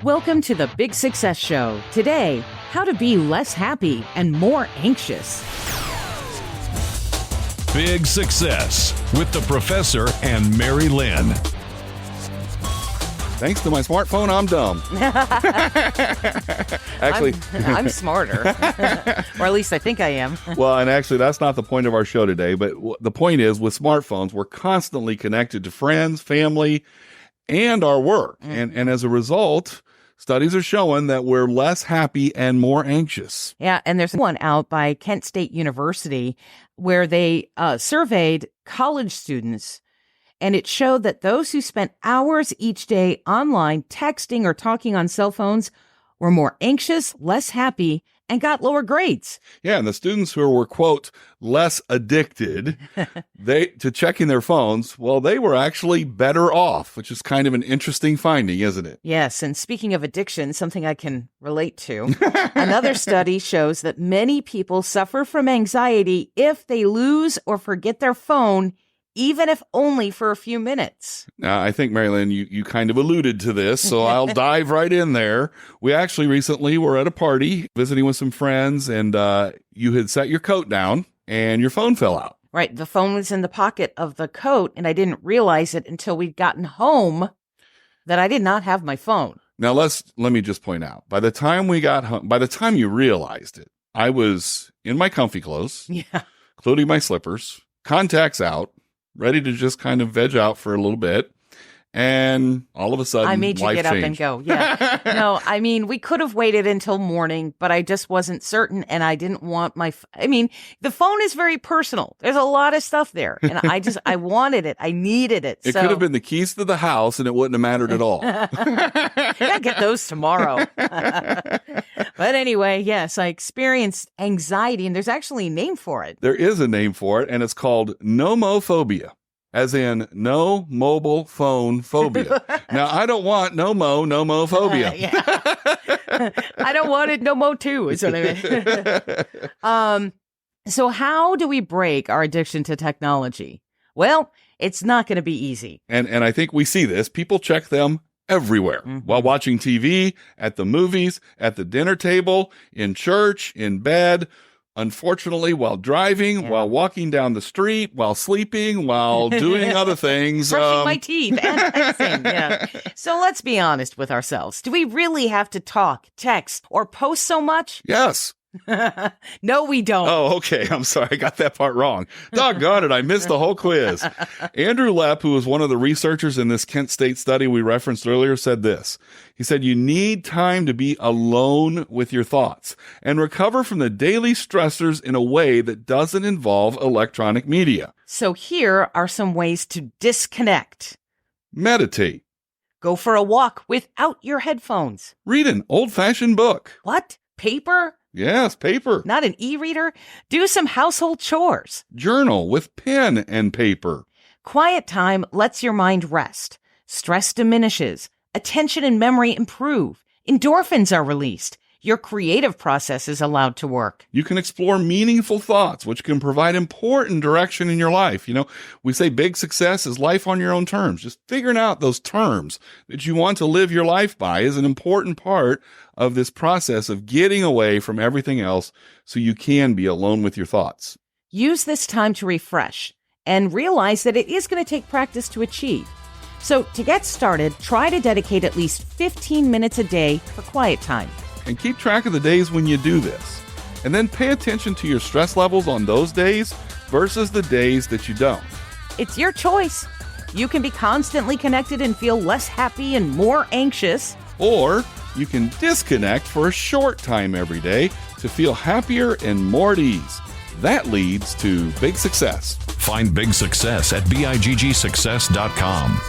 Welcome to the Big Success Show. Today, how to be less happy and more anxious. Big Success with the professor and Mary-Lynn. Thanks to my smartphone, I'm dumb. Actually, I'm smarter. Or at least I think I am. well, and actually, that's not the point of our show today. But the point is, with smartphones, we're constantly connected to friends, family, and our work. Mm-hmm. And as a result, studies are showing that we're less happy and more anxious. Yeah, and there's one out by Kent State University where they surveyed college students, and it showed that those who spent hours each day online texting or talking on cell phones were more anxious, less happy, and got lower grades. Yeah, and the students who were, quote, less addicted to checking their phones, well, they were actually better off, which is kind of an interesting finding, isn't it? Yes, and speaking of addiction, something I can relate to, another study shows that many people suffer from anxiety if they lose or forget their phone, even if only for a few minutes. Now, I think, Mary-Lynn, you kind of alluded to this, so I'll dive right in there. We actually recently were at a party visiting with some friends, and you had set your coat down, and your phone fell out. Right. The phone was in the pocket of the coat, and I didn't realize it until we'd gotten home that I did not have my phone. Now, let me just point out, by the time we got home, by the time you realized it, I was in my comfy clothes, including my slippers, contacts out, ready to just kind of veg out for a little bit. And all of a sudden, I made you life get up changed. and go. Yeah. No, I mean, we could have waited until morning, but I just wasn't certain. And I didn't want the phone is very personal. There's a lot of stuff there. And I wanted it. I needed it. It could have been the keys to the house and it wouldn't have mattered at all. I'll get those tomorrow. But anyway, yes, I experienced anxiety, and there's actually a name for it. There is a name for it, and it's called nomophobia. As in, no mobile phone phobia. Now, I don't want nomophobia. I don't want it no mo too, is what I mean. So how do we break our addiction to technology? Well, it's not going to be easy. And I think we see this. People check them everywhere. While watching TV, at the movies, at the dinner table, in church, in bed. Unfortunately, while driving, while walking down the street, while sleeping, while doing other things. Brushing my teeth and texting. So let's be honest with ourselves. Do we really have to talk, text, or post so much? Yes. No, we don't. Oh, okay. I'm sorry. I got that part wrong. Doggone it. I missed the whole quiz. Andrew Lepp, who was one of the researchers in this Kent State study we referenced earlier, said this. He said, you need time to be alone with your thoughts and recover from the daily stressors in a way that doesn't involve electronic media. So here are some ways to disconnect. Meditate. Go for a walk without your headphones. Read an old-fashioned book. What? Paper? Yes, paper. Not an e-reader? Do some household chores. Journal with pen and paper. Quiet time lets your mind rest. Stress diminishes. Attention and memory improve. Endorphins are released. Your creative process is allowed to work. You can explore meaningful thoughts, which can provide important direction in your life. You know, we say big success is life on your own terms. Just figuring out those terms that you want to live your life by is an important part of this process of getting away from everything else so you can be alone with your thoughts. Use this time to refresh and realize that it is going to take practice to achieve. So to get started, try to dedicate at least 15 minutes a day for quiet time. And keep track of the days when you do this. And then pay attention to your stress levels on those days versus the days that you don't. It's your choice. You can be constantly connected and feel less happy and more anxious. Or you can disconnect for a short time every day to feel happier and more at ease. That leads to big success. Find big success at biggsuccess.com.